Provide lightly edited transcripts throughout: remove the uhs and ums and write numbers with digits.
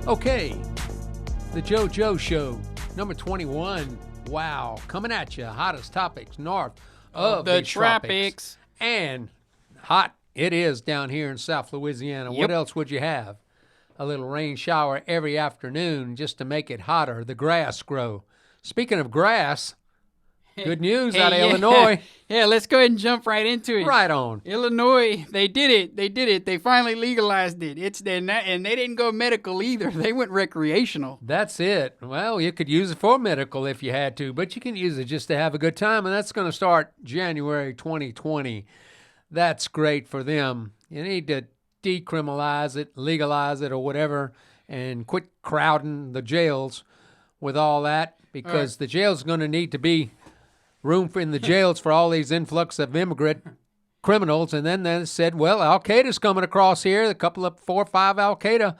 Okay, the JoeJoe Show, number 21. Wow, coming at you, hottest topics north of the tropics. And hot it is down here in South Louisiana. Yep. What else would you have? A little rain shower every afternoon just to make it hotter. The grass grow. Speaking of grass, good news out of Illinois. Yeah, let's go ahead and jump right into it. Right on. Illinois, they did it. They finally legalized it. And they didn't go medical either. They went recreational. That's it. Well, you could use it for medical if you had to, but you can use it just to have a good time, and that's going to start January 2020. That's great for them. You need to decriminalize it, legalize it, or whatever, and quit crowding the jails with all that, because the jail's going to need to be room in the jails for all these influx of immigrant criminals. And then they said, well, Al-Qaeda's coming across here. A couple of 4 or 5 Al-Qaeda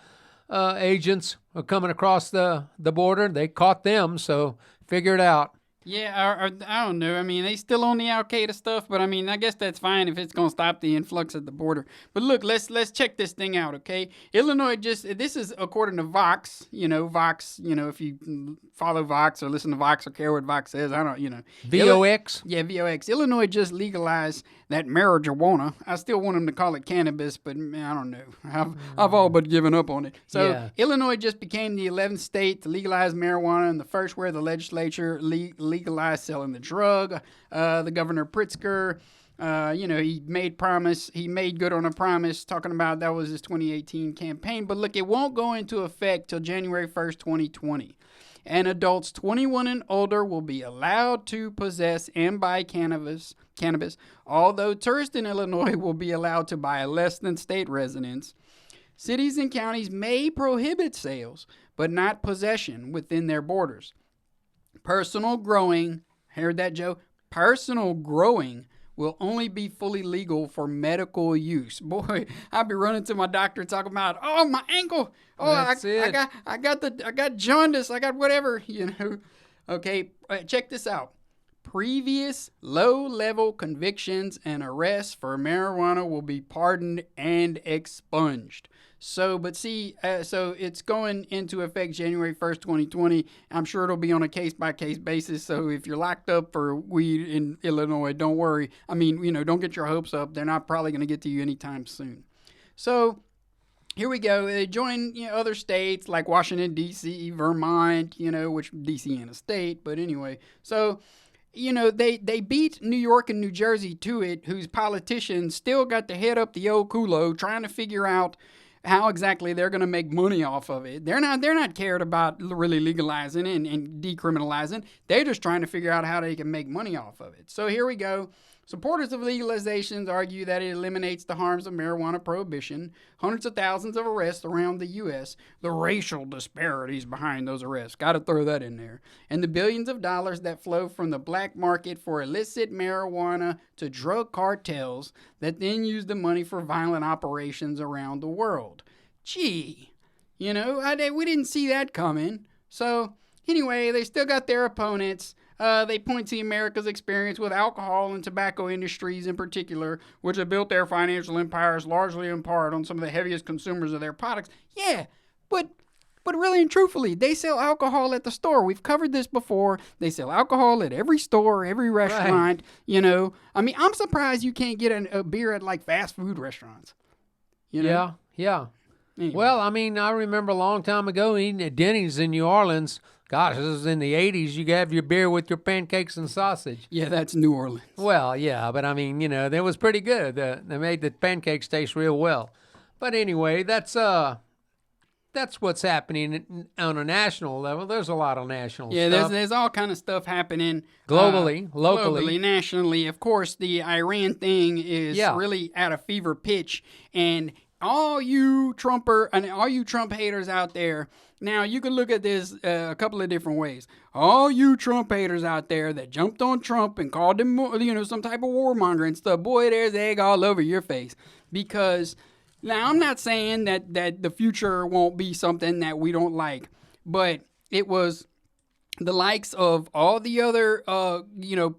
agents are coming across the border. They caught them, so figure it out. Yeah, I don't know. I mean, they still on the Al-Qaeda stuff, but I mean, I guess that's fine if it's going to stop the influx at the border. But look, let's check this thing out, okay? Illinois this is according to Vox, Vox, if you follow Vox or listen to Vox or care what Vox says, I don't, VOX? Yeah, VOX. Illinois just legalized that marijuana. I still want them to call it cannabis, but I don't know. I've all but given up on it. So yeah. Illinois just became the 11th state to legalize marijuana and the first where the legislature legalized selling the drug. The governor Pritzker, he made good on a promise, talking about that was his 2018 campaign. But look, it won't go into effect till January 1st, 2020. And adults 21 and older will be allowed to possess and buy cannabis, although tourists in Illinois will be allowed to buy less than state residents. Cities and counties may prohibit sales, but not possession within their borders. Personal growing, heard that, Joe? Personal growing will only be fully legal for medical use. Boy, I'll be running to my doctor talking about, oh, my ankle. Oh, I got jaundice. I got whatever, Okay, check this out. Previous low-level convictions and arrests for marijuana will be pardoned and expunged. So it's going into effect January 1st, 2020. I'm sure it'll be on a case-by-case basis. So if you're locked up for weed in Illinois, don't worry. I mean, don't get your hopes up. They're not probably going to get to you anytime soon. So here we go. They join other states like Washington, D.C., Vermont, which D.C. ain't a state. But anyway, so they beat New York and New Jersey to it, whose politicians still got to head up the old culo trying to figure out how exactly they're going to make money off of it. They're not cared about really legalizing and decriminalizing. They're just trying to figure out how they can make money off of it. So here we go. Supporters of legalizations argue that it eliminates the harms of marijuana prohibition, hundreds of thousands of arrests around the U.S., the racial disparities behind those arrests, got to throw that in there, and the billions of dollars that flow from the black market for illicit marijuana to drug cartels that then use the money for violent operations around the world. Gee, we didn't see that coming. So anyway, they still got their opponents. They point to America's experience with alcohol and tobacco industries in particular, which have built their financial empires largely in part on some of the heaviest consumers of their products. Yeah, but really and truthfully, they sell alcohol at the store. We've covered this before. They sell alcohol at every store, every restaurant, I mean, I'm surprised you can't get a beer at like fast food restaurants. Yeah. Anyway. Well, I mean, I remember a long time ago eating at Denny's in New Orleans. Gosh, this was in the 80s. You could have your beer with your pancakes and sausage. Yeah, that's New Orleans. Well, yeah, but I mean, that was pretty good. They made the pancakes taste real well. But anyway, that's what's happening on a national level. There's a lot of national stuff. Yeah, there's all kind of stuff happening. Globally, locally. Globally, nationally. Of course, the Iran thing is really at a fever pitch. And all you Trump haters out there, now you can look at this a couple of different ways. All you Trump haters out there that jumped on Trump and called him, some type of warmonger and stuff, boy, there's egg all over your face. Because now I'm not saying that the future won't be something that we don't like, but it was the likes of all the other,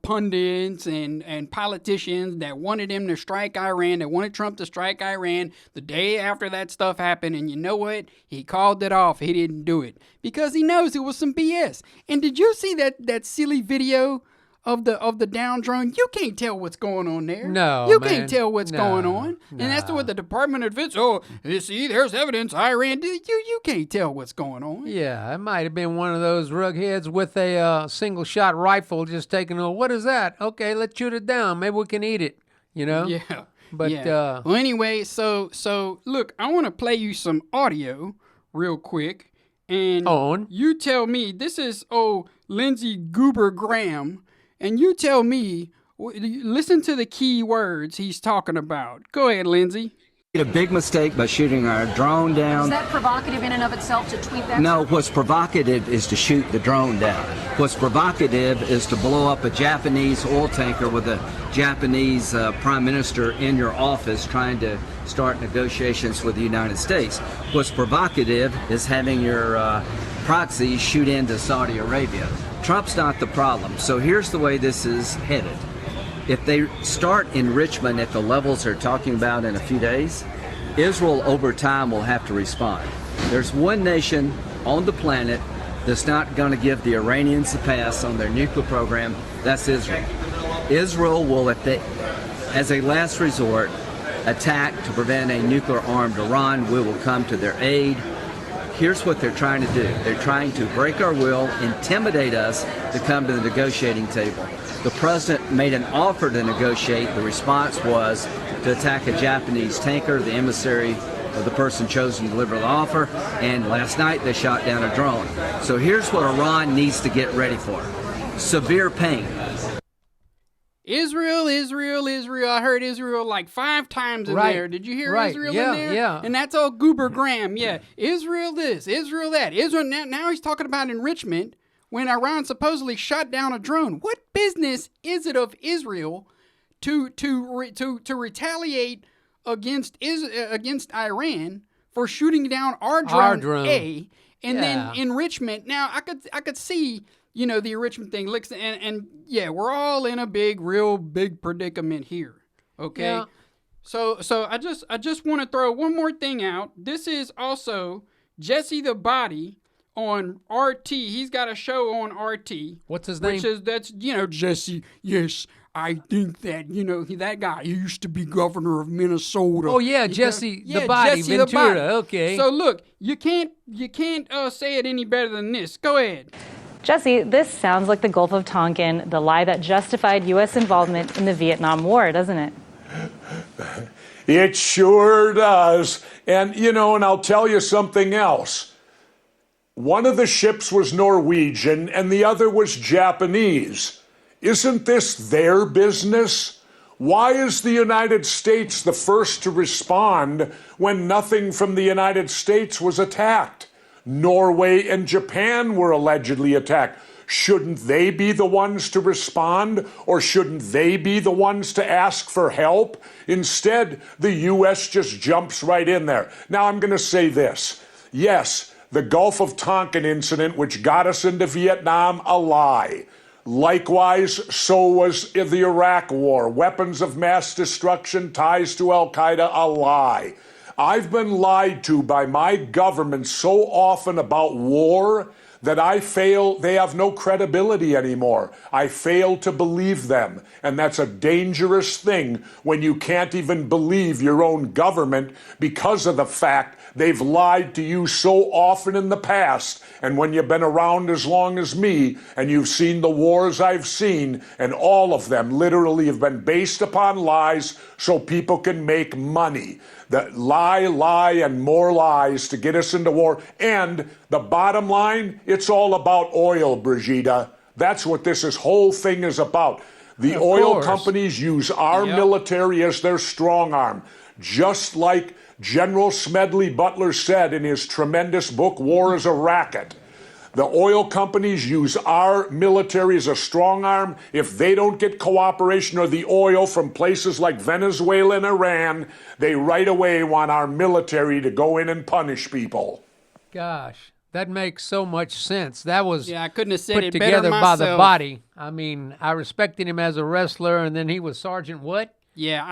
pundits and politicians that wanted him to strike Iran, that wanted Trump to strike Iran the day after that stuff happened. And you know what? He called it off. He didn't do it because he knows it was some BS. And did you see that silly video of the down drone? You can't tell what's going on there. No, you man. can't tell what's going on. No. And that's what the Department of Defense. Oh, you see, there's evidence Iran did. You can't tell what's going on. Yeah, it might have been one of those rugheads with a single shot rifle just taking a, what is that? Okay, let's shoot it down. Maybe we can eat it, Yeah. But yeah. Well, anyway, so look, I want to play you some audio real quick, and you tell me. This is Lindsey Goober Graham, and you tell me. Listen to the key words he's talking about. Go ahead, Lindsey. Made a big mistake by shooting our drone down. Is that provocative in and of itself to tweet that? No, what's provocative is to shoot the drone down. What's provocative is to blow up a Japanese oil tanker with a Japanese prime minister in your office trying to start negotiations with the United States. What's provocative is having your proxies shoot into Saudi Arabia. Trump's not the problem. So here's the way this is headed. If they start enrichment at the levels they're talking about in a few days, Israel over time will have to respond. There's one nation on the planet that's not going to give the Iranians a pass on their nuclear program. That's Israel. Israel will, as a last resort, attack to prevent a nuclear-armed Iran. We will come to their aid. Here's what they're trying to do. They're trying to break our will, intimidate us to come to the negotiating table. The president made an offer to negotiate. The response was to attack a Japanese tanker, the emissary of the person chosen to deliver the offer. And last night they shot down a drone. So here's what Iran needs to get ready for. Severe pain. Israel. I heard Israel like 5 times in there. Did you hear Israel in there? Yeah. And that's all Goober Graham. Yeah. Israel this, Israel that. Israel now he's talking about enrichment when Iran supposedly shot down a drone. What business is it of Israel to retaliate against Iran for shooting down our drone. A, and then enrichment? Now I could see the enrichment thing. And we're all in a real big predicament here. Okay. Yeah. So I just want to throw one more thing out. This is also Jesse the Body on RT. He's got a show on RT. What's his name? That's Jesse. Yes, I think that that guy used to be governor of Minnesota. Oh yeah, Jesse the Body, Jesse Ventura. The Body. Okay. So look, you can't say it any better than this. Go ahead. Jesse, this sounds like the Gulf of Tonkin, the lie that justified U.S. involvement in the Vietnam War, doesn't it? It sure does. And I'll tell you something else. One of the ships was Norwegian and the other was Japanese. Isn't this their business? Why is the United States the first to respond when nothing from the United States was attacked? Norway and Japan were allegedly attacked. Shouldn't they be the ones to respond, or shouldn't they be the ones to ask for help? Instead, the U.S. just jumps right in there. Now, I'm going to say this. Yes, the Gulf of Tonkin incident, which got us into Vietnam, a lie. Likewise, so was the Iraq War. Weapons of mass destruction, ties to Al-Qaeda, a lie. I've been lied to by my government so often about war that they have no credibility anymore. I fail to believe them. And that's a dangerous thing when you can't even believe your own government because of the fact they've lied to you so often in the past. And when you've been around as long as me and you've seen the wars I've seen, and all of them literally have been based upon lies so people can make money. The lie, and more lies to get us into war. And the bottom line, it's all about oil, Brigida. That's what whole thing is about. The oil companies use our military as their strong arm. Just like General Smedley Butler said in his tremendous book, War is a Racket. The oil companies use our military as a strong arm. If they don't get cooperation or the oil from places like Venezuela and Iran, they right away want our military to go in and punish people. Gosh, That makes so much sense. That was Yeah, I couldn't have said put it better together by the myself. body. I mean, I respected him as a wrestler, and then he was Sergeant what? Yeah,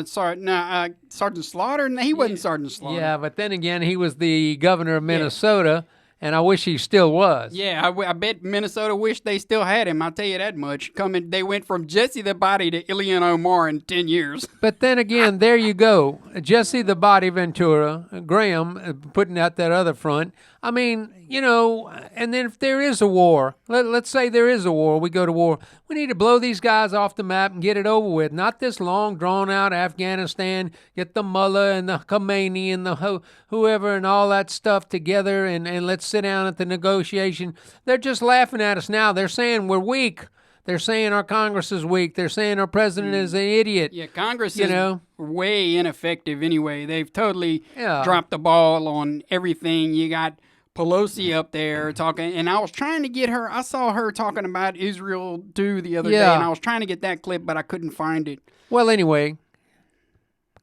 Sergeant Slaughter? No, he wasn't Sergeant Slaughter. Yeah, but then again, he was the governor of Minnesota, and I wish he still was. Yeah, I bet Minnesota wished they still had him. I'll tell you that much. They went from Jesse the Body to Ilyan Omar in 10 years. But then again, there you go. Jesse the Body Ventura, Graham putting out that other front. I mean, and then if there is a war, let's say there is a war, we go to war, we need to blow these guys off the map and get it over with. Not this long, drawn-out Afghanistan, get the mullah and the Khomeini and the whoever and all that stuff together and let's sit down at the negotiation. They're just laughing at us now. They're saying we're weak. They're saying our Congress is weak. They're saying our president is an idiot. Yeah, Congress is way ineffective anyway. They've totally dropped the ball on everything. You got Pelosi up there talking, and I was trying to get her. I saw her talking about Israel too the other day, and I was trying to get that clip, but I couldn't find it. Well, anyway,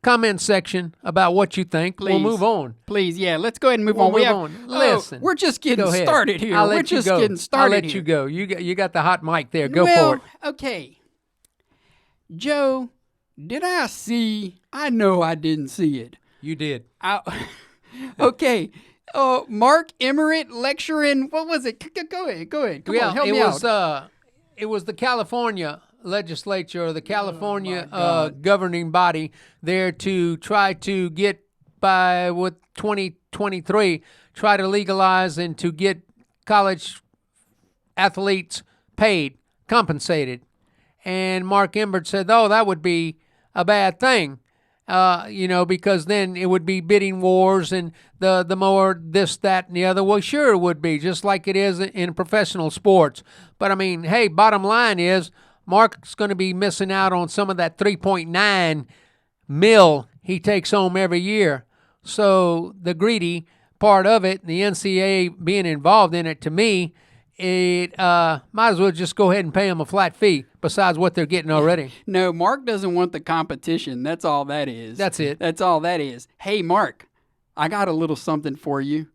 comment section about what you think. Please. We'll move on. Please, yeah, let's go ahead and move on. Listen, we're just getting started here. We're just getting started. I'll let you go. You got the hot mic there. Go for it. Okay. Joe, did I see? I know I didn't see it. You did. Okay. Mark Emmert lecturing. What was it? Go ahead. Come on, help me out. It was the California legislature, or the California governing body, there to try to get by with 2023, try to legalize and to get college athletes paid, compensated. And Mark Emmert said, "Oh, that would be a bad thing." Because then it would be bidding wars and the more this, that, and the other. Well, sure it would be, just like it is in professional sports. But, I mean, hey, bottom line is Mark's going to be missing out on some of that $3.9 million he takes home every year. So the greedy part of it, the NCAA being involved in it, to me, it might as well just go ahead and pay them a flat fee besides what they're getting already. No, Mark doesn't want the competition. That's all that is. That's it. That's all that is. Hey, Mark, I got a little something for you.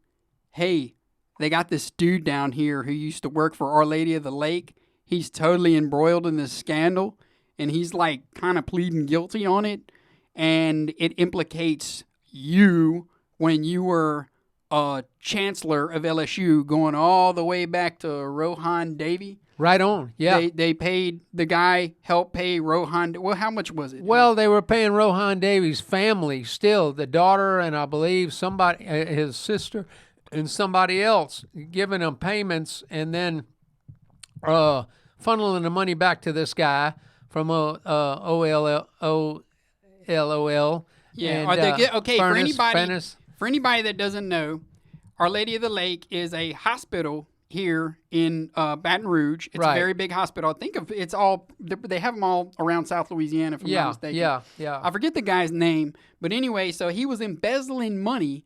Hey, they got this dude down here who used to work for Our Lady of the Lake. He's totally embroiled in this scandal, and he's like kind of pleading guilty on it, and it implicates you when you were chancellor of LSU, going all the way back to Rohan Davey. Right on, yeah. They paid the guy, helped pay Rohan. Well, how much was it? Well, they were paying Rohan Davey's family still, the daughter and I believe somebody, his sister and somebody else, giving them payments and then funneling the money back to this guy from OLL. Yeah. And, For anybody that doesn't know, Our Lady of the Lake is a hospital here in Baton Rouge. It's a very big hospital. I think they have them all around South Louisiana, if I'm not mistaken. Yeah. I forget the guy's name, but anyway, so he was embezzling money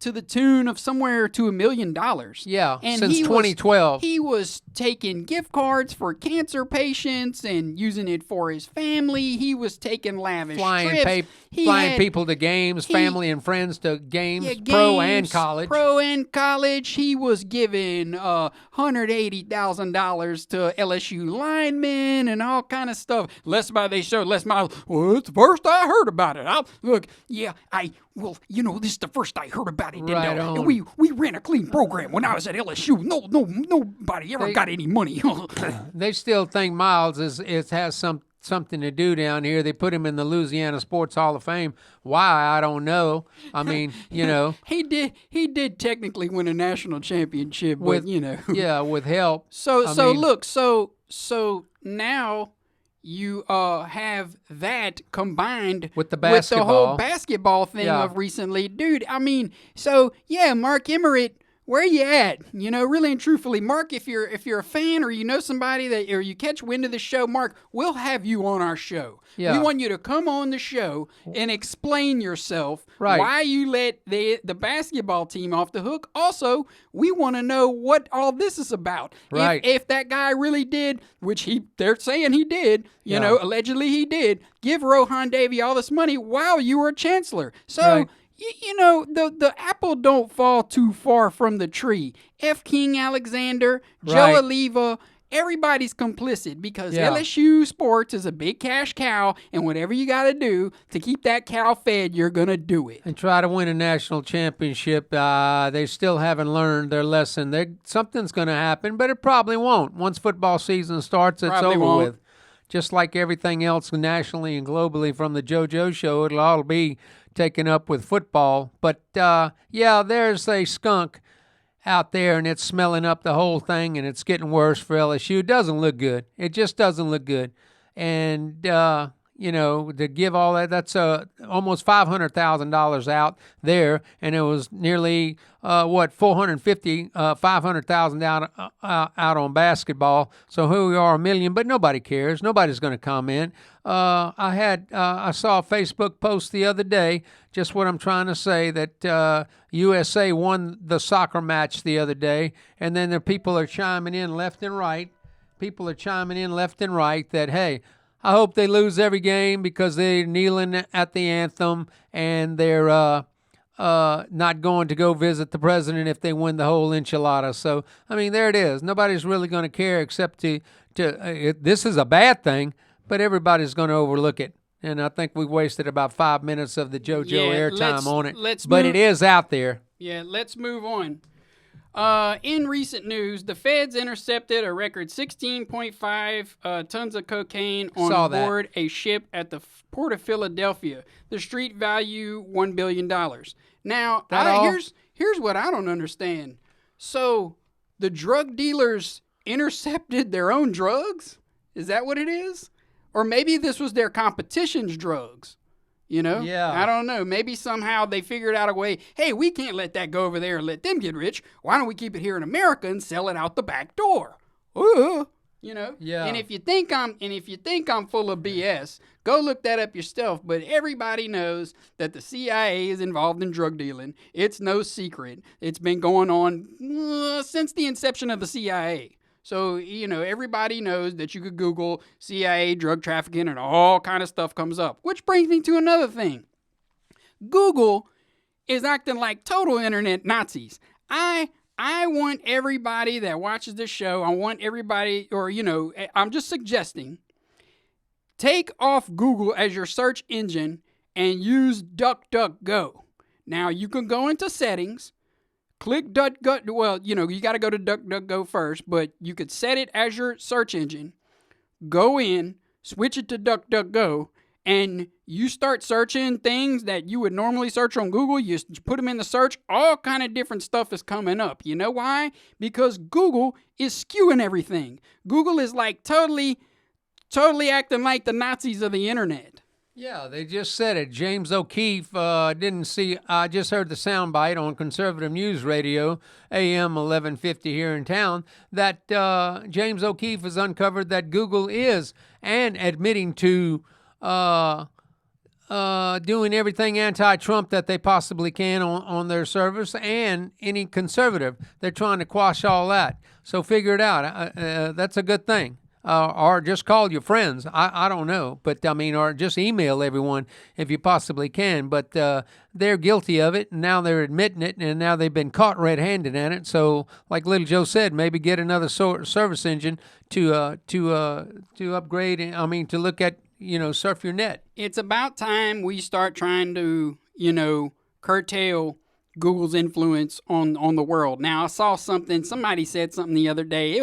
to the tune of somewhere to $1 million. Yeah, and since 2012. He was taking gift cards for cancer patients and using it for his family. He was taking lavish trips. Flying people to games, family and friends to games, pro and college. Pro and college. He was giving $180,000 to LSU linemen and all kind of stuff. Well, it's the first I heard about it. This is the first I heard about it. Right on. on. We ran a clean program when I was at LSU. Nobody ever got any money. They still think Miles has something to do down here. They put him in the Louisiana Sports Hall of Fame. Why, I don't know. I mean, he did technically win a national championship, but yeah, with help. So now you have that combined with the basketball. With the whole basketball thing of recently. Dude, I mean, Mark Emmert, where you at? Really and truthfully, Mark, if you're a fan or you know somebody or you catch wind of the show, Mark, we'll have you on our show. Yeah. We want you to come on the show and explain yourself, right, why you let the basketball team off the hook. Also, we want to know what all this is about. Right. If that guy really did, which they're saying he did, allegedly he did, give Rohan Davey all this money while you were chancellor. So, right, the apple don't fall too far from the tree. F. King Alexander, Joe Right. Oliva, everybody's complicit because Yeah. LSU Sports is a big cash cow, and whatever you got to do to keep that cow fed, you're going to do it. And try to win a national championship. They still haven't learned their lesson. Something's going to happen, but it probably won't. Once football season starts, it's Probably over won't. with. Just like everything else nationally and globally from the JoeJoe Show, it'll all be taken up with football. But, there's a skunk out there, and it's smelling up the whole thing, and it's getting worse for LSU. It doesn't look good. It just doesn't look good. And, to give all that, that's almost $500,000 out there, and it was nearly, $450,000, $500,000 out on basketball. So here we are, $1 million, but nobody cares. Nobody's going to comment. I saw a Facebook post the other day, just what I'm trying to say, that USA won the soccer match the other day, and then the people are chiming in left and right. People are chiming in left and right that, hey, I hope they lose every game because they're kneeling at the anthem and they're not going to go visit the president if they win the whole enchilada. So, I mean, there it is. Nobody's really going to care except this is a bad thing, but everybody's going to overlook it. And I think we wasted about 5 minutes of the JoeJoe airtime on it. But it is out there. Yeah, let's move on. In recent news, the feds intercepted a record 16.5 tons of cocaine on board a ship at the port of Philadelphia. The street value $1 billion. Now, here's what I don't understand. So, the drug dealers intercepted their own drugs? Is that what it is? Or maybe this was their competition's drugs. Yeah. I don't know. Maybe somehow they figured out a way. Hey, we can't let that go over there and let them get rich. Why don't we keep it here in America and sell it out the back door? Yeah. And if you think I'm full of BS, go look that up yourself. But everybody knows that the CIA is involved in drug dealing. It's no secret. It's been going on since the inception of the CIA. So, everybody knows that you could Google CIA drug trafficking and all kind of stuff comes up. Which brings me to another thing. Google is acting like total internet Nazis. I want everybody that watches this show, I'm just suggesting, take off Google as your search engine and use DuckDuckGo. Now, you can go into settings. Click DuckDuckGo. Well, you got to go to DuckDuckGo first, but you could set it as your search engine. Go in, switch it to DuckDuckGo, and you start searching things that you would normally search on Google. You put them in the search, all kind of different stuff is coming up. You know why? Because Google is skewing everything. Google is like totally acting like the Nazis of the internet. Yeah, they just said it. James O'Keefe I just heard the soundbite on conservative news radio, AM 1150 here in town, that James O'Keefe has uncovered that Google is and admitting to doing everything anti-Trump that they possibly can on their service, and any conservative. They're trying to quash all that. So figure it out. That's a good thing. Or just call your friends. I don't know. But, or just email everyone if you possibly can. But they're guilty of it, and now they're admitting it, and now they've been caught red-handed at it. So, like Little Joe said, maybe get another service engine to upgrade, to look at, surf your net. It's about time we start trying to, curtail Google's influence on the world. Now, I saw somebody said something the other day.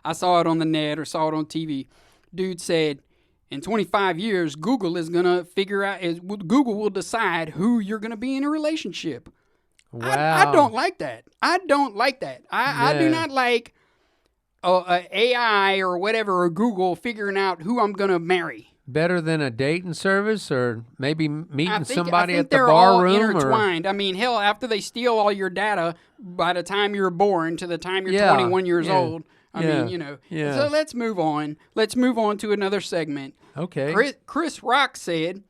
I saw it on the net or saw it on TV. Dude said, in 25 years, Google is going to Google will decide who you're going to be in a relationship. Wow. I don't like that. I do not like AI or whatever, or Google figuring out who I'm going to marry. Better than a dating service, or maybe meeting somebody at the they're bar all room? Intertwined. Hell, after they steal all your data by the time you're born to the time you're 21 years old. So let's move on. Let's move on to another segment. Okay. Chris Rock said,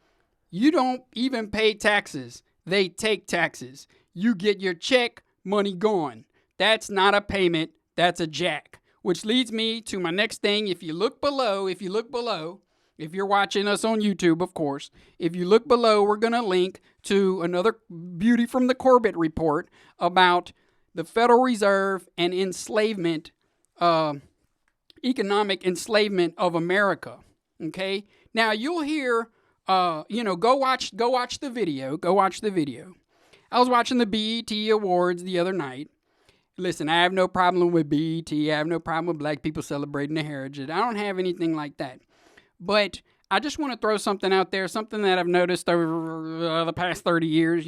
"You don't even pay taxes. They take taxes. You get your check, money gone. That's not a payment. That's a jack." Which leads me to my next thing. If you look below, if you're watching us on YouTube, of course, if you look below, we're going to link to another beauty from the Corbett Report about the Federal Reserve and enslavement, economic enslavement of America. Okay? Now, you'll hear, go watch the video. Go watch the video. I was watching the BET Awards the other night. Listen, I have no problem with BET. I have no problem with black people celebrating their heritage. I don't have anything like that. But I just want to throw something out there, something that I've noticed over the past 30 years.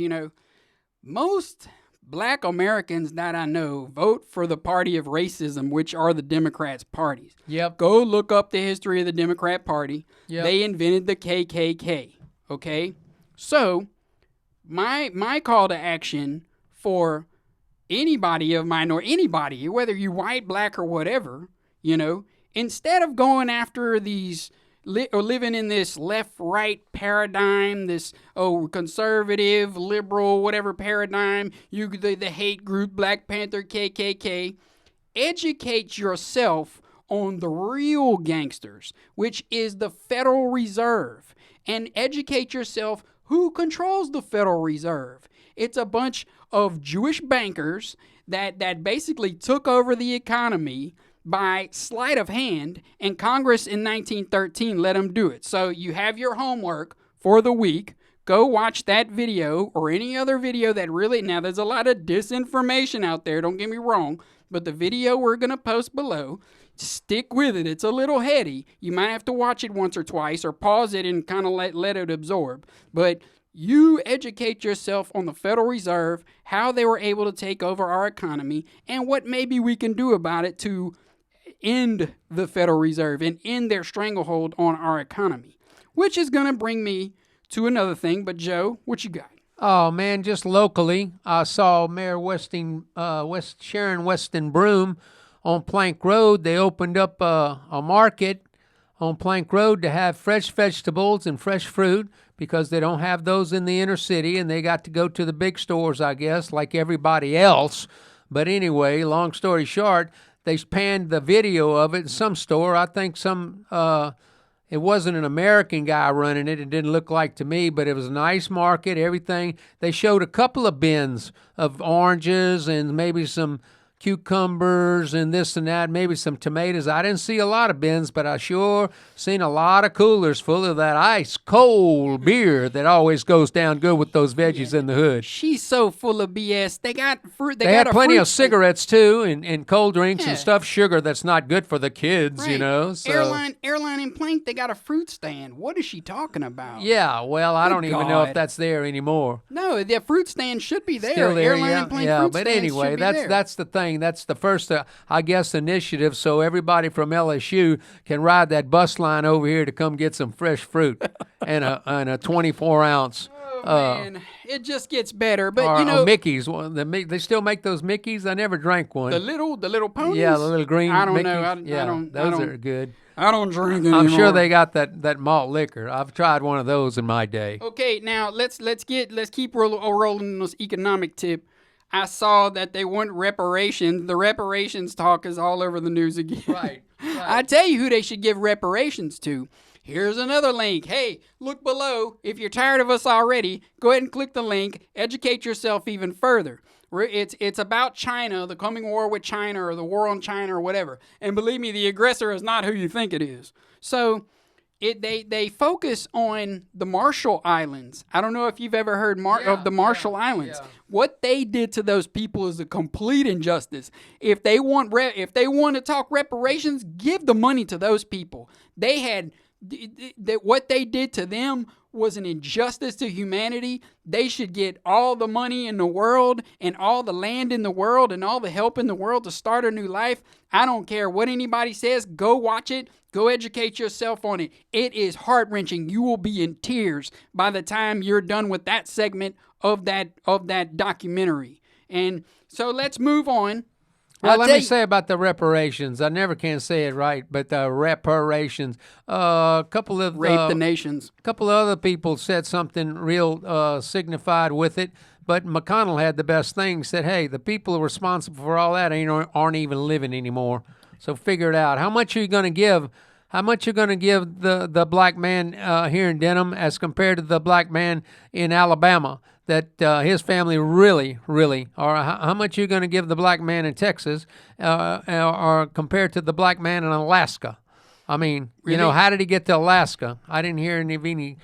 Most black Americans that I know vote for the party of racism, which are the Democrats' parties. Yep. Go look up the history of the Democrat Party. Yep. They invented the KKK. Okay? So, my call to action for anybody, whether you're white, black, or whatever, instead of going after these or living in this left-right paradigm, this conservative, liberal, whatever paradigm, the hate group, Black Panther, KKK, educate yourself on the real gangsters, which is the Federal Reserve, and educate yourself who controls the Federal Reserve. It's a bunch of Jewish bankers that basically took over the economy by sleight of hand, and Congress in 1913 let them do it. So you have your homework for the week. Go watch that video or any other video that really... Now, there's a lot of disinformation out there, don't get me wrong, but the video we're going to post below, stick with it. It's a little heady. You might have to watch it once or twice or pause it and kind of let it absorb. But you educate yourself on the Federal Reserve, how they were able to take over our economy, and what maybe we can do about it to end the Federal Reserve and end their stranglehold on our economy. Which is going to bring me to another thing. But, Joe, what you got? Oh, man, just locally, I saw Mayor Sharon Weston Broome on Plank Road. They opened up a market on Plank Road to have fresh vegetables and fresh fruit because they don't have those in the inner city, and they got to go to the big stores, I guess, like everybody else. But anyway, long story short, they panned the video of it in some store. I think it wasn't an American guy running it. It didn't look like to me, but it was a nice market, everything. They showed a couple of bins of oranges and maybe some cucumbers and this and that, maybe some tomatoes. I didn't see a lot of bins, but I sure seen a lot of coolers full of that ice cold beer that always goes down good with those veggies in the hood. She's so full of BS. They got fruit. They had plenty of cigarettes too, and cold drinks and stuff, sugar that's not good for the kids, right. So. Airline and Plank, they got a fruit stand. What is she talking about? Yeah, well, I don't even know if that's there anymore. No, the fruit stand should be there. Still there, Airline and Plank fruit but stands anyway, should be there. that's the thing. That's the first, I guess, initiative. So everybody from LSU can ride that bus line over here to come get some fresh fruit and a 24-ounce. Man, it just gets better. But or Mickey's. They still make those Mickeys. I never drank one. The little ponies. Yeah, the little green. I don't Mickeys. know. Those are good. I don't drink anymore. I'm sure they got that malt liquor. I've tried one of those in my day. Okay, now let's keep rolling this economic tip. I saw that they want reparations. The reparations talk is all over the news again. Right. I tell you who they should give reparations to. Here's another link. Hey, look below. If you're tired of us already, go ahead and click the link. Educate yourself even further. It's about China, the coming war with China, or the war on China, or whatever. And believe me, the aggressor is not who you think it is. So they focus on the Marshall Islands. I don't know if you've ever heard of the Marshall Islands. Yeah. What they did to those people is a complete injustice. If they want to talk reparations, give the money to those people. They had what they did to them was an injustice to humanity. They should get all the money in the world and all the land in the world and all the help in the world to start a new life. I don't care what anybody says. Go watch it. Go educate yourself on it. It is heart-wrenching. You will be in tears by the time you're done with that segment of that documentary. And so let's move on. Well, let me say about the reparations. I never can say it right, but the reparations. A couple of rape the nations. A couple of other people said something real signified with it, but McConnell had the best thing. Said, "Hey, the people responsible for all that aren't even living anymore. So figure it out. How much are you going to give How much you going to give the black man here in Denham as compared to the black man in Alabama? That his family really, or how much you going to give the black man in Texas or compared to the black man in Alaska? I mean, Really? you know, how did he get to Alaska? I didn't hear any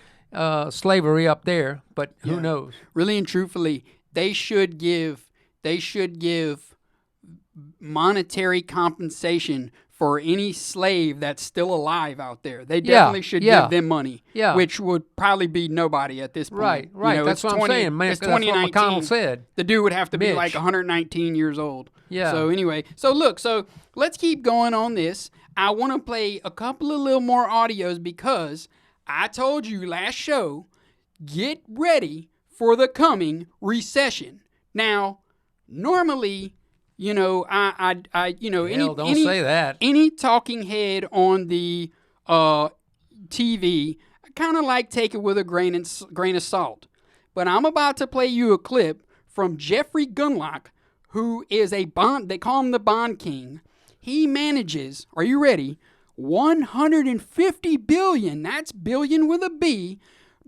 slavery up there, but who knows? Really and truthfully, they should give monetary compensation for any slave that's still alive out there. They definitely should give them money, which would probably be nobody at this point. Right. You know, That's what I'm saying. Man, it's that's what 2019. McConnell said. The dude would have to be Mitch. like 119 years old. Yeah. So anyway, so let's keep going on this. I want to play a couple of little more audios because I told you last show, get ready for the coming recession. Now, normally, you know, Don't say that. Any talking head on the TV, I kind of like take it with a grain of salt. But I'm about to play you a clip from Jeffrey Gundlach, who is a bond. They call him the Bond King. He manages. Are you ready? $150 billion. That's billion with a B.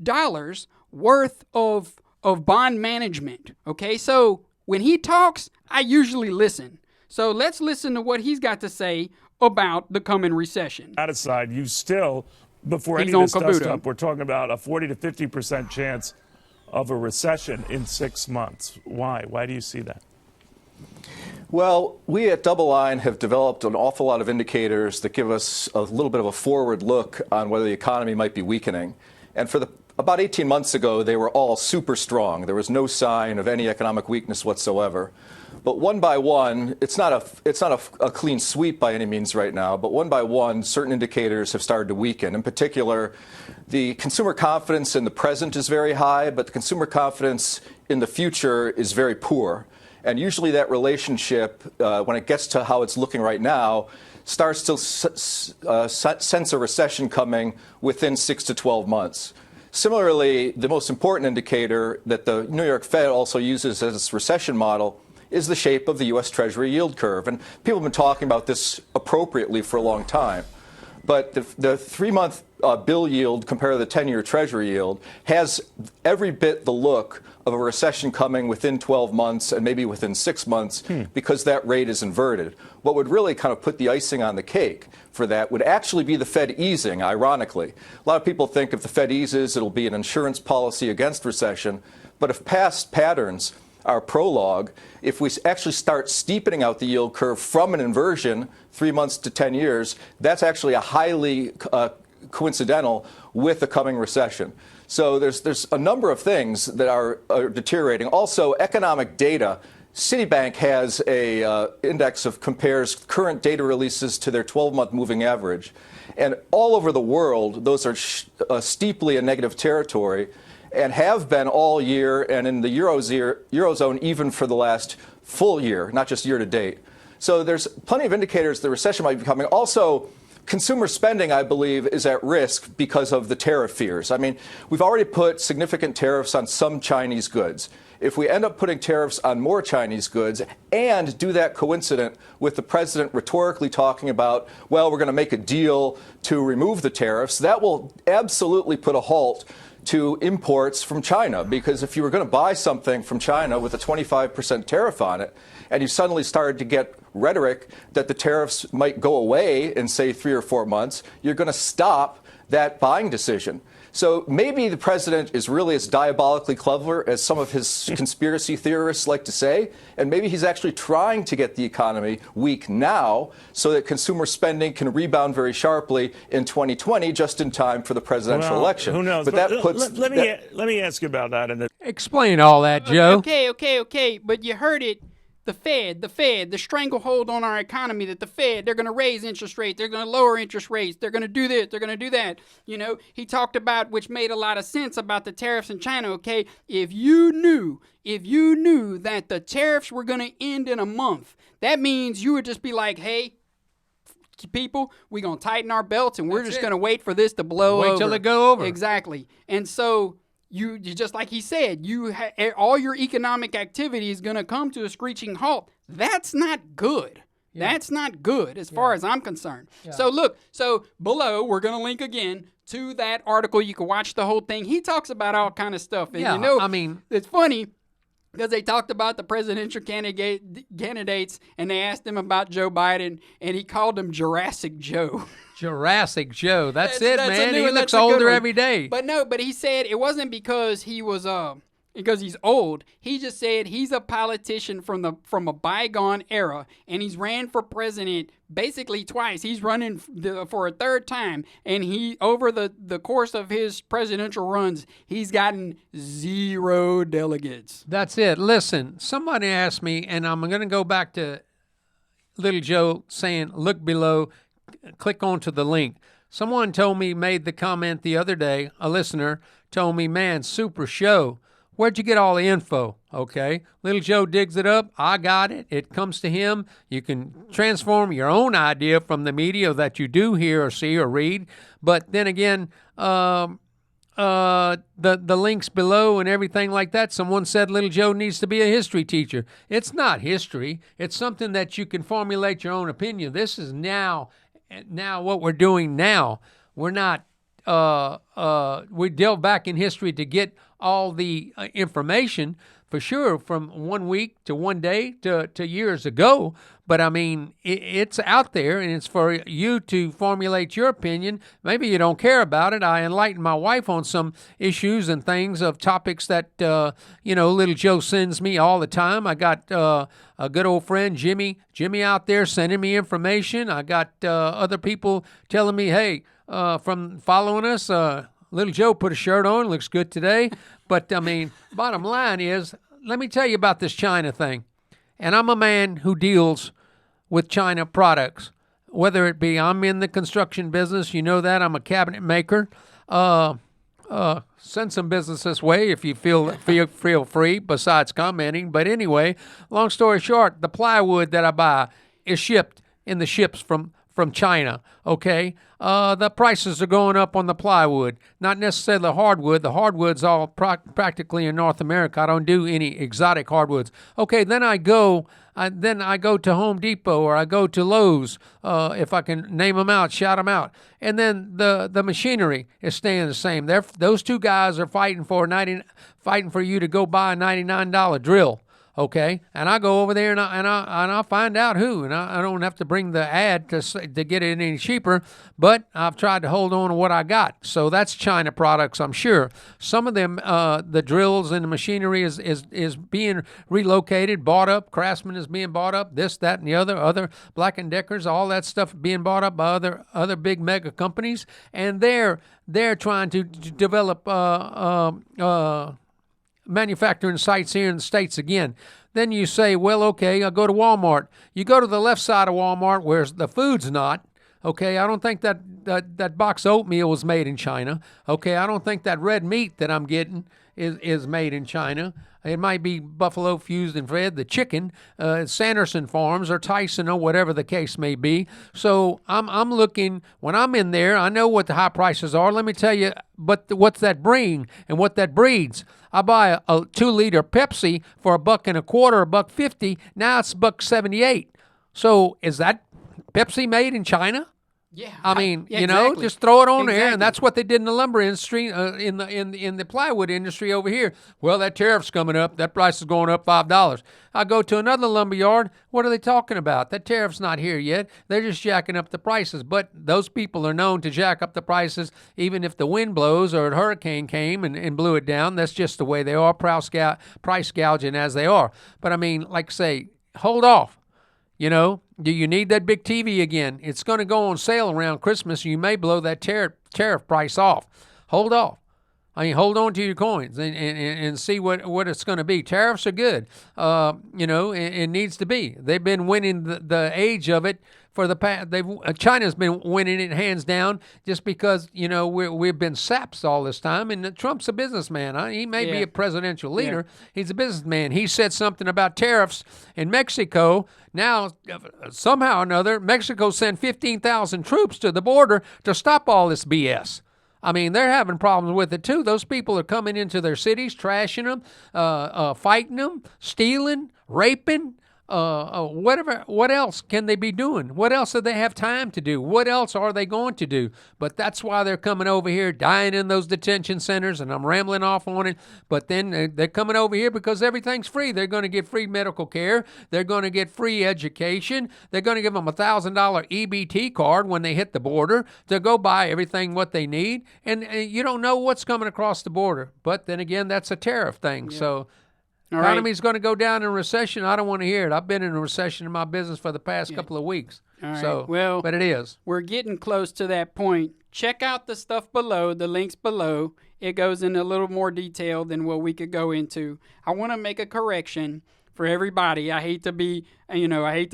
Dollars worth of bond management. Okay, so when he talks, I usually listen. So let's listen to what he's got to say about the coming recession. That aside, you still, before He's any of this on dust Kabuto. up, we're talking about a 40 to 50% chance of a recession in 6 months. Why? Why do you see that? Well, we at Double Line have developed an awful lot of indicators that give us a little bit of a forward look on whether the economy might be weakening. And for about 18 months ago, they were all super strong. There was no sign of any economic weakness whatsoever. But one by one, it's not a clean sweep by any means right now, but one by one, certain indicators have started to weaken. In particular, the consumer confidence in the present is very high, but the consumer confidence in the future is very poor. And usually that relationship, when it gets to how it's looking right now, starts to sense a recession coming within 6 to 12 months. Similarly, the most important indicator that the New York Fed also uses as its recession model is the shape of the U.S. Treasury yield curve. And people have been talking about this appropriately for a long time. But the 3-month bill yield compared to the 10-year Treasury yield has every bit the look of a recession coming within 12 months and maybe within 6 months because that rate is inverted. What would really kind of put the icing on the cake for that would actually be the Fed easing, ironically. A lot of people think if the Fed eases, it'll be an insurance policy against recession. But if past patterns are prologue, if we actually start steepening out the yield curve from an inversion 3 months to 10 years, that's actually a highly coincidental with the coming recession. So there's a number of things that are deteriorating. Also, economic data. Citibank has a index of compares current data releases to their 12-month moving average. And all over the world, those are steeply in negative territory and have been all year, and in the Eurozone even for the last full year, not just year to date. So there's plenty of indicators the recession might be coming. Also, consumer spending, I believe, is at risk because of the tariff fears. I mean, we've already put significant tariffs on some Chinese goods. If we end up putting tariffs on more Chinese goods and do that coincident with the president rhetorically talking about, well, we're going to make a deal to remove the tariffs, that will absolutely put a halt to imports from China. Because if you were going to buy something from China with a 25% tariff on it, and you suddenly started to get rhetoric that the tariffs might go away in, say, 3 or 4 months, you're going to stop that buying decision. So maybe the president is really as diabolically clever as some of his conspiracy theorists like to say, and maybe he's actually trying to get the economy weak now so that consumer spending can rebound very sharply in 2020, just in time for the presidential election. Who knows? But that puts let me ask you about that. Explain all that, Joe. Okay. But you heard it. The Fed, the stranglehold on our economy that the Fed, they're going to raise interest rates, they're going to lower interest rates, they're going to do this, they're going to do that. You know, he talked about, which made a lot of sense, about the tariffs in China, okay? If you knew that the tariffs were going to end in a month, that means you would just be like, hey, people, we're going to tighten our belts and we're just going to wait for this to blow over. Wait till it go over. Exactly. And so you just like he said, all your economic activity is going to come to a screeching halt. That's not good. That's not good as far as I'm concerned. So look, below we're going to link again to that article. You can watch the whole thing. He talks about all kind of stuff. And I mean, it's funny because they talked about the presidential candidates and they asked him about Joe Biden and he called him Jurassic Joe. Jurassic Joe. That's it, man. He looks a good older one. every day. But he said it wasn't because he was because he's old. He just said he's a politician from a bygone era, and he's ran for president basically twice. He's running for a third time, and he over the course of his presidential runs, he's gotten 0 delegates. That's it. Listen, somebody asked me, and I'm going to go back to Little Joe saying, look below, click onto the link. Someone made the comment the other day, a listener told me, man, super show. Where'd you get all the info? Okay. Little Joe digs it up. I got it. It comes to him. You can transform your own idea from the media that you do hear or see or read. But then again, the links below and everything like that, someone said Little Joe needs to be a history teacher. It's not history. It's something that you can formulate your own opinion. This is now what we're doing now. We're not, we delve back in history to get all the information, for sure, from 1 week to 1 day to years ago. But I mean, it's out there, and it's for you to formulate your opinion. Maybe you don't care about it. I enlighten my wife on some issues and things of topics that, Little Joe sends me all the time. I got a good old friend, Jimmy out there sending me information. I got other people telling me, hey, from following us, Little Joe put a shirt on, looks good today. But, I mean, bottom line is, let me tell you about this China thing. And I'm a man who deals with China products, whether it be I'm in the construction business. You know that. I'm a cabinet maker. Send some business this way if you feel free, besides commenting. But anyway, long story short, the plywood that I buy is shipped in the ships from China, okay? The prices are going up on the plywood, not necessarily the hardwood. The hardwood's all practically in North America. I don't do any exotic hardwoods. Okay, then I go to Home Depot or I go to Lowe's, if I can name them out, shout them out. And then the machinery is staying the same. Those two guys are fighting for you to go buy a $99 drill. Okay, and I go over there and I find out who, and I don't have to bring the ad to get it any cheaper, but I've tried to hold on to what I got. So that's China products, I'm sure. Some of them, the drills and the machinery is being relocated, bought up. Craftsman is being bought up. This, that, and the other Black & Deckers, all that stuff being bought up by other big mega companies, and they're trying to develop manufacturing sites here in the States again. Then you say, well, okay, I'll go to Walmart. You go to the left side of Walmart where the food's not. Okay, I don't think that box of oatmeal was made in China. Okay, I don't think that red meat that I'm getting is made in China. It might be buffalo fused and fed, the chicken, Sanderson Farms or Tyson or whatever the case may be. So I'm looking, when I'm in there, I know what the high prices are. Let me tell you, but what's that bring and what that breeds. I buy a 2-liter Pepsi for $1.25, $1.50. Now it's $1.78. So is that Pepsi made in China? Yeah, I mean, exactly. just throw it on there, and that's what they did in the lumber industry, in the plywood industry over here. Well, that tariff's coming up. That price is going up $5. I go to another lumber yard. What are they talking about? That tariff's not here yet. They're just jacking up the prices. But those people are known to jack up the prices, even if the wind blows or a hurricane came and blew it down. That's just the way they are, price gouging as they are. But I mean, like I say, hold off. Do you need that big TV again? It's going to go on sale around Christmas. You may blow that tariff price off. Hold off. I mean, hold on to your coins and see what it's going to be. Tariffs are good. It needs to be. They've been winning the age of it for the past. China's been winning it hands down just because we've been saps all this time. And Trump's a businessman. He may be a presidential leader. Yeah. He's a businessman. He said something about tariffs in Mexico. Now, somehow or another, Mexico sent 15,000 troops to the border to stop all this BS. I mean, they're having problems with it, too. Those people are coming into their cities, trashing them, fighting them, stealing, raping, whatever. What else can they be doing? What else do they have time to do? What else are they going to do? But that's why they're coming over here, dying in those detention centers, and I'm rambling off on it. But then they're coming over here because everything's free. They're going to get free medical care. They're going to get free education. They're going to give them a $1,000 EBT card when they hit the border to go buy everything what they need. And you don't know what's coming across the border. But then again, that's a tariff thing. Yeah. So economy's going to go down in recession. I don't want to hear it. I've been in a recession in my business for the past couple of weeks. All right. So, well, but it is. We're getting close to that point. Check out the stuff below, the links below. It goes into a little more detail than what we could go into. I want to make a correction for everybody. I hate to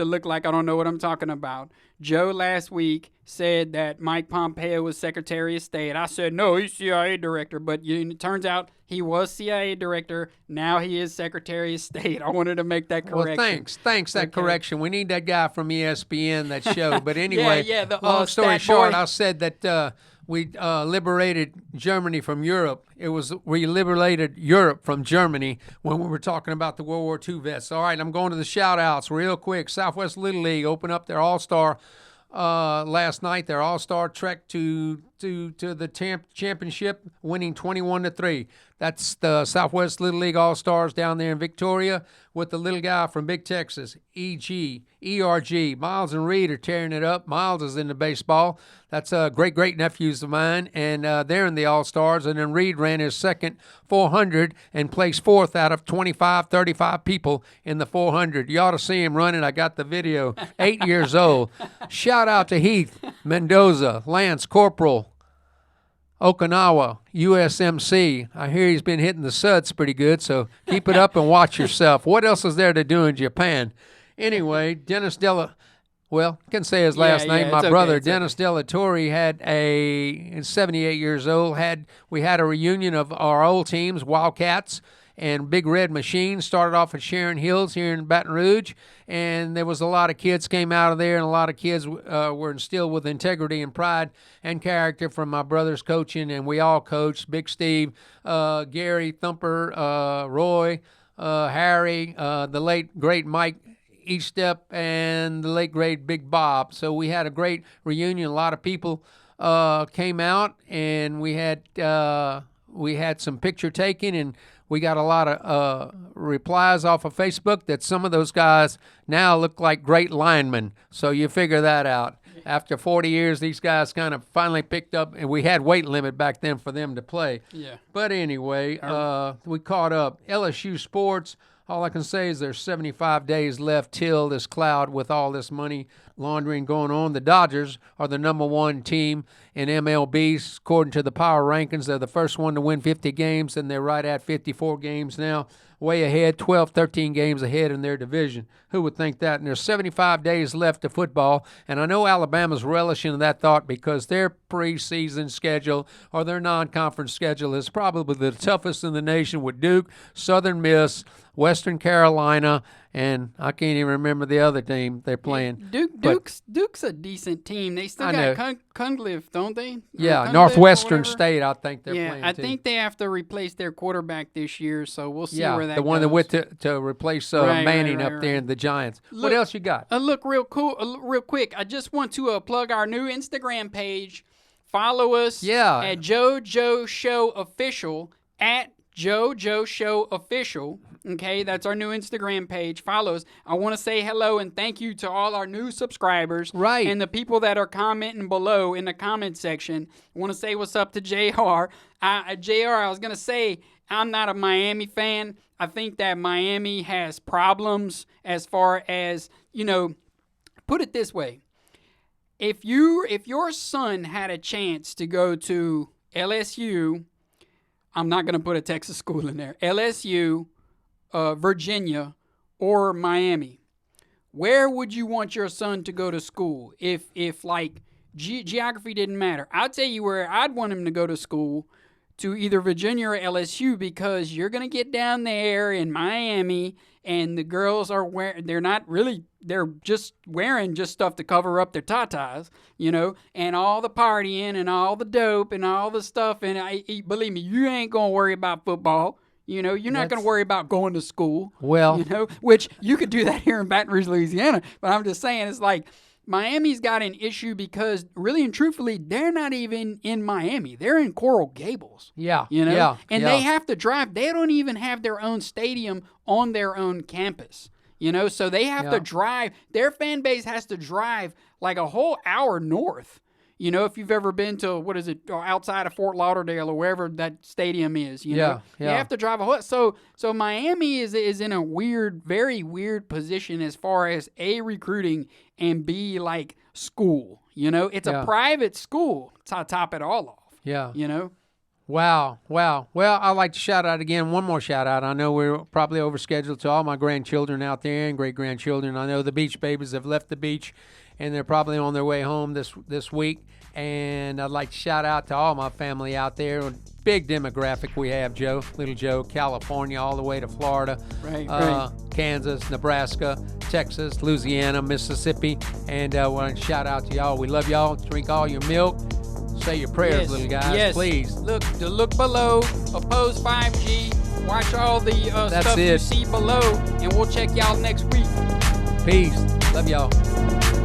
look like I don't know what I'm talking about. Joe last week said that Mike Pompeo was Secretary of State. I said, no, he's CIA director. But it turns out he was CIA director. Now he is Secretary of State. I wanted to make that correction. Well, thanks that correction. We need that guy from ESPN, that show. But anyway, long story short, I said that we liberated Germany from Europe. We liberated Europe from Germany when we were talking about the World War II vets. All right, I'm going to the shout-outs real quick. Southwest Little League opened up their All-Star last night. Their All-Star trek to the championship, winning 21-3. That's the Southwest Little League All-Stars down there in Victoria with the little guy from Big Texas, ERG. Miles and Reed are tearing it up. Miles is into baseball. That's great-nephews of mine, and they're in the All-Stars. And then Reed ran his second 400 and placed fourth out of 35 people in the 400. You ought to see him running. I got the video. 8 years old. Shout out to Heath, Mendoza, Lance Corporal, Okinawa, USMC. I hear he's been hitting the suds pretty good, so keep it up and watch yourself. What else is there to do in Japan? Anyway, Dennis can say his last name. My brother, Dennis Della Torre, had 78 years old. We had a reunion of our old teams, Wildcats and Big Red Machine. Started off at Sharon Hills here in Baton Rouge, and there was a lot of kids came out of there, and a lot of kids were instilled with integrity and pride and character from my brother's coaching, and we all coached. Big Steve, Gary, Thumper, Roy, Harry, the late, great Mike Eastep, and the late, great Big Bob. So we had a great reunion. A lot of people came out, and we had some picture taking, and we got a lot of replies off of Facebook that some of those guys now look like great linemen. So you figure that out. After 40 years, these guys kind of finally picked up, and we had weight limit back then for them to play. Yeah. But anyway, we caught up. LSU Sports, all I can say is there's 75 days left till this cloud with all this money laundering going on. The Dodgers are the #1 team in MLB, according to the power rankings. They're the first one to win 50 games, and they're right at 54 games now. Way ahead, 12, 13 games ahead in their division. Who would think that? And there's 75 days left of football, and I know Alabama's relishing that thought because their preseason schedule or their non-conference schedule is probably the toughest in the nation with Duke, Southern Miss, Western Carolina, and I can't even remember the other team they're playing. Duke's a decent team. They still got Gundlach, don't they? Yeah, Northwestern State, I think they're playing. I think they have to replace their quarterback this year, so we'll see where that goes. The one that went to replace Manning up there in the Giants. What else you got? Look, real quick, I just want to plug our new Instagram page. Follow us at JoeJoeShow Official, at JoeJoeShow Official. Okay, that's our new Instagram page. Follow us. I want to say hello and thank you to all our new subscribers. Right. And the people that are commenting below in the comment section. I want to say what's up to JR. JR, I was going to say, I'm not a Miami fan. I think that Miami has problems as far as, put it this way. If your son had a chance to go to LSU, I'm not going to put a Texas school in there, LSU, Virginia, or Miami, where would you want your son to go to school if like geography didn't matter? I'll tell you where I'd want him to go to school, to either Virginia or LSU, because you're going to get down there in Miami and the girls are they're just wearing stuff to cover up their tatas, and all the partying and all the dope and all the stuff. And believe me, you ain't going to worry about football. You know, you're not going to worry about going to school. Well, you know, which you could do that here in Baton Rouge, Louisiana. But I'm just saying, it's like Miami's got an issue because really and truthfully, they're not even in Miami. They're in Coral Gables. Yeah. You know, yeah, and yeah. they have to drive. They don't even have their own stadium on their own campus. You know, so they have to drive. Their fan base has to drive like a whole hour north. You know, if you've ever been to, what is it, outside of Fort Lauderdale or wherever that stadium is, you know, you have to drive a whole. So Miami is in a weird, very weird position as far as A, recruiting, and B, like school. You know, it's a private school to top it all off. Yeah. You know? Wow. Well, I'd like to shout out again, one more shout out. I know we're probably overscheduled to all my grandchildren out there and great-grandchildren. I know the beach babies have left the beach, and they're probably on their way home this week. And I'd like to shout out to all my family out there. Big demographic we have, Joe, little Joe, California, all the way to Florida, right. Kansas, Nebraska, Texas, Louisiana, Mississippi. And I want to shout out to y'all. We love y'all. Drink all your milk. Say your prayers, little guys, please. Look below. Oppose 5G. Watch all the stuff you see below. And we'll check y'all next week. Peace. Love y'all.